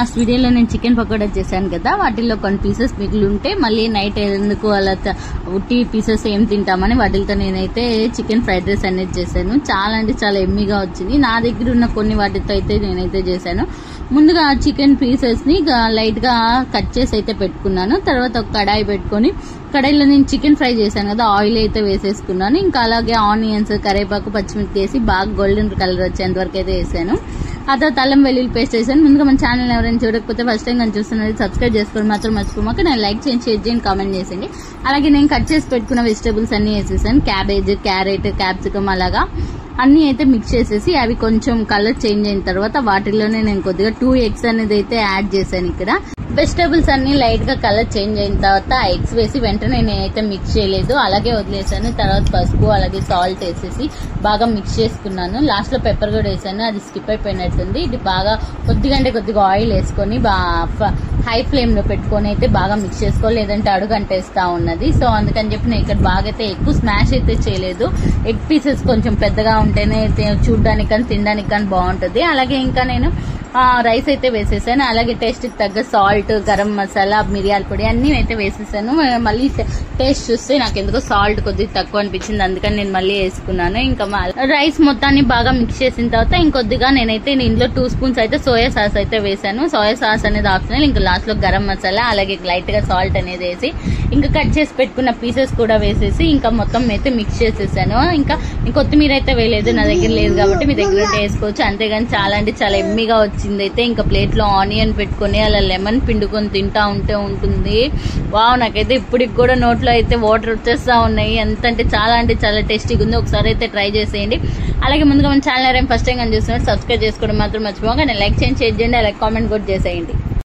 Last వీడియోలో నేను chicken pakoda చేశాను కదా, వాటిల్లో కొన్ని పీసెస్ మిగిలి ఉంటే మళ్ళీ నైట్ ఎందుకు అలా ఉట్టి పీసెస్ ఏం తింటామని వాటితో నేనైతే చికెన్ ఫ్రైడ్ రైస్ అనేది చేశాను. చాలా అంటే చాలా ఎమ్మీగా వచ్చింది. నా దగ్గర ఉన్న కొన్ని వాటితో అయితే నేనైతే చేశాను. ముందుగా చికెన్ పీసెస్ ని లైట్ గా కట్ చేసి అయితే పెట్టుకున్నాను. తర్వాత ఒక కడాయి పెట్టుకొని కడాయిలో నేను చికెన్ ఫ్రై చేశాను కదా, ఆయిల్ అయితే వేసేసుకున్నాను. ఇంకా అలాగే ఆనియన్స్, కరివేపాకు, పచ్చిమిర్చి వేసి బాగా గోల్డెన్ కలర్ వచ్చేంత వరకు అయితే వేసాను. ఆ తర్వాత అల్లం వెల్లుల్లి పేస్ట్ వేసాను. ముందుగా మన ఛానల్ ఎవరైనా చూడకపోతే ఫస్ట్ టైం కానీ చూస్తున్నది సబ్స్క్రైబ్ చేసుకోవడం మాత్రం మర్చిపోమాక. నేను లైక్ చేయండి, షేర్ చేయండి, కామెంట్ చేసేయండి. అలాగే నేను కట్ చేసి పెట్టుకున్న వెజిటబుల్స్ అన్ని వేసేసాను. క్యాబేజ్, క్యారెట్, క్యాప్సికమ్ అలాగా అన్ని అయితే మిక్స్ చేసేసి అవి కొంచెం కలర్ చేంజ్ అయిన తర్వాత వాటిల్లోనే నేను కొద్దిగా 2 eggs అనేది అయితే యాడ్ చేశాను. ఇక్కడ వెజిటబుల్స్ అన్ని లైట్ గా కలర్ చేంజ్ అయిన తర్వాత ఎగ్స్ వేసి వెంటనే నేనైతే మిక్స్ చేయలేదు, అలాగే వదిలేసాను. తర్వాత పసుపు అలాగే సాల్ట్ వేసేసి బాగా మిక్స్ చేసుకున్నాను. లాస్ట్ లో పెప్పర్ కూడా వేసాను, అది స్కిప్ అయిపోయినట్టుంది. ఇది బాగా కొద్దిగా ఆయిల్ వేసుకొని హై ఫ్లేమ్ లో పెట్టుకొని అయితే బాగా మిక్స్ చేసుకోవాలి, లేదంటే అడుగు అంటేస్తా ఉన్నది. సో అందుకని చెప్పి నేను ఇక్కడ బాగా అయితే ఎక్కువ స్మాష్ అయితే చేయలేదు. ఎగ్ పీసెస్ కొంచెం పెద్దగా ఉంటేనే చూడడానికి కానీ తినడానికి కానీ బాగుంటుంది. అలాగే ఇంకా నేను రైస్ అయితే వేసేసాను. అలాగే టేస్ట్ కి తగ్గ సాల్ట్, గరం మసాలా, మిరియాల పొడి అన్ని అయితే వేసేసాను. మళ్ళీ టేస్ట్ చూస్తే నాకు ఎందుకో సాల్ట్ కొద్దిగా తక్కువ అనిపించింది, అందుకని నేను మళ్ళీ వేసుకున్నాను. ఇంకా రైస్ మొత్తాన్ని బాగా మిక్స్ చేసిన తర్వాత ఇంకొద్దిగా నేనైతే ఇందులో 2 spoons అయితే సోయా సాస్ అయితే వేసాను. సోయా సాస్ అనేది ఆప్షనల్. ఇంకా లాస్ట్ లో గరం మసాలా అలాగే లైట్ గా సాల్ట్ అనేది వేసి ఇంకా కట్ చేసి పెట్టుకున్న పీసెస్ కూడా వేసేసి ఇంకా మొత్తం అయితే మిక్స్ చేసేసాను. ఇంకా కొత్తిమీర అయితే వేయలేదు, నా దగ్గర లేదు కాబట్టి మీ దగ్గర వేసుకోవచ్చు. అంతేగాని చాలా అంటే చాలా ఎమ్మీగా వచ్చింది అయితే. ఇంకా ప్లేట్ లో ఆనియన్ పెట్టుకొని అలా లెమన్ పిండుకొని తింటా ఉంటే ఉంటుంది. వావ్, నాకైతే ఇప్పటికి కూడా నోట్లో అయితే వాటర్ వచ్చేస్తా ఉన్నాయి. ఎంత అంటే చాలా టేస్టీగా ఉంది. ఒకసారి అయితే ట్రై చేసేయండి. అలాగే ముందుగా మన ఛానల్ ఫస్ట్ టైం కానీ చూస్తున్నారు సబ్స్క్రైబ్ చేసుకోవడం మాత్రం మర్చిపోగా. నేను లైక్ చేయండి, షేర్ చేయండి, అలాగే కామెంట్ కూడా చేసేయండి.